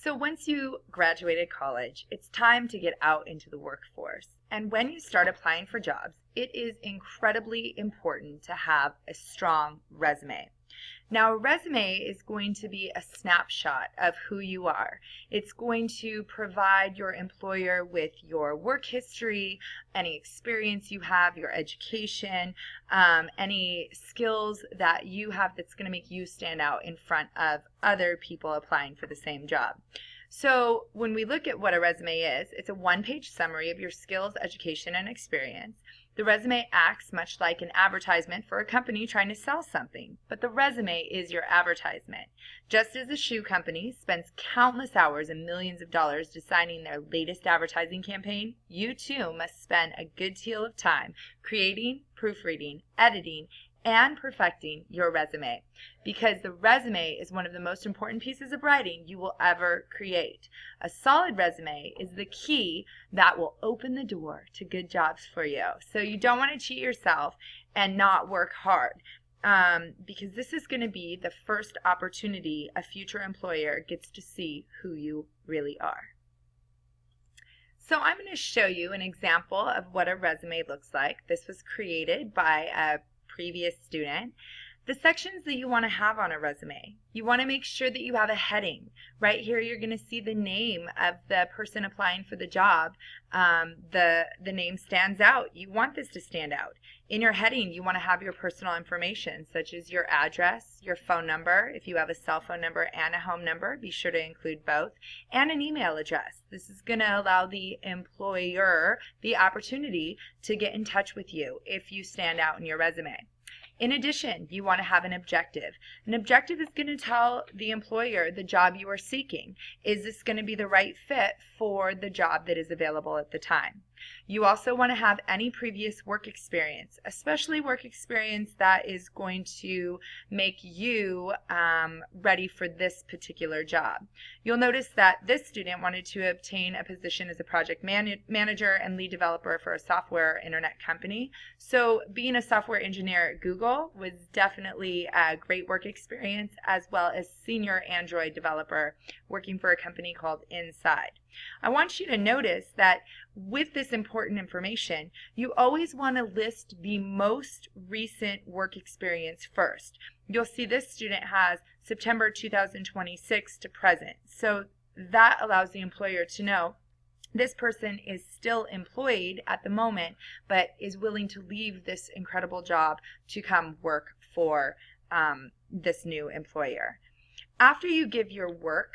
So once you graduated college, it's time to get out into the workforce. And when you start applying for jobs, it is incredibly important to have a strong resume. Now, a resume is going to be a snapshot of who you are. It's going to provide your employer with your work history, any experience you have, your education, any skills that you have that's going to make you stand out in front of other people applying for the same job. So when we look at what a resume is, it's a one-page summary of your skills, education, and experience. The resume acts much like an advertisement for a company trying to sell something, but the resume is your advertisement. Just as a shoe company spends countless hours and millions of dollars designing their latest advertising campaign, you too must spend a good deal of time creating, proofreading, editing, and perfecting your resume, because the resume is one of the most important pieces of writing you will ever create. A solid resume is the key that will open the door to good jobs for you. So you don't want to cheat yourself and not work hard, because this is going to be the first opportunity a future employer gets to see who you really are. So I'm going to show you an example of what a resume looks like. This was created by a previous student. The sections that you want to have on a resume, you want to make sure that you have a heading. Right here you're going to see the name of the person applying for the job. The name stands out. You want this to stand out. In your heading you want to have your personal information, such as your address, your phone number, if you have a cell phone number and a home number, be sure to include both, and an email address. This is going to allow the employer the opportunity to get in touch with you if you stand out in your resume. In addition, you want to have an objective. An objective is going to tell the employer the job you are seeking. Is this going to be the right fit for the job that is available at the time? You also want to have any previous work experience, especially work experience that is going to make you ready for this particular job. You'll notice that this student wanted to obtain a position as a project manager and lead developer for a software internet company. So being a software engineer at Google was definitely a great work experience, as well as senior Android developer working for a company called Inside. I want you to notice that with this important information, you always want to list the most recent work experience first. You'll see this student has September 2026 to present. So that allows the employer to know this person is still employed at the moment, but is willing to leave this incredible job to come work for this new employer. After you give your work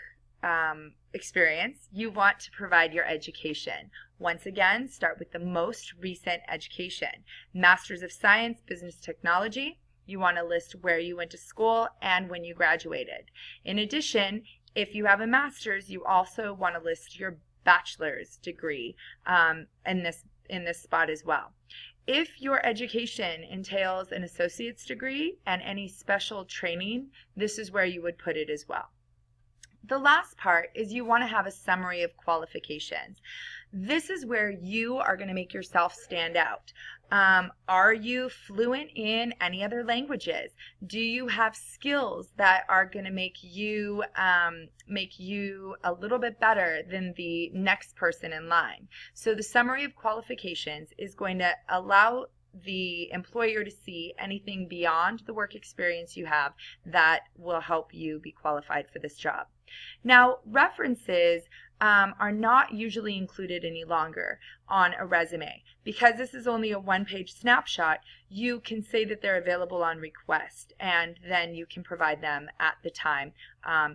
experience, you want to provide your education. Once again, start with the most recent education. Masters of Science, Business Technology. You want to list where you went to school and when you graduated. In addition, if you have a master's, you also want to list your bachelor's degree in this spot as well. If your education entails an associate's degree and any special training, this is where you would put it as well. The last part is you want to have a summary of qualifications. This is where you are going to make yourself stand out. Are you fluent in any other languages? Do you have skills that are going to make you a little bit better than the next person in line? So the summary of qualifications is going to allow the employer to see anything beyond the work experience you have that will help you be qualified for this job. Now, references are not usually included any longer on a resume. Because this is only a one-page snapshot, you can say that they're available on request, and then you can provide them at the time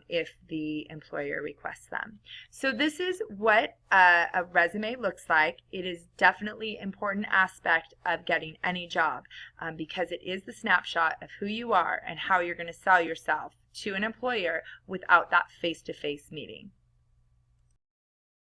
if the employer requests them. So this is what a resume looks like. It is definitely an important aspect of getting any job because it is the snapshot of who you are and how you're going to sell yourself to an employer without that face-to-face meeting.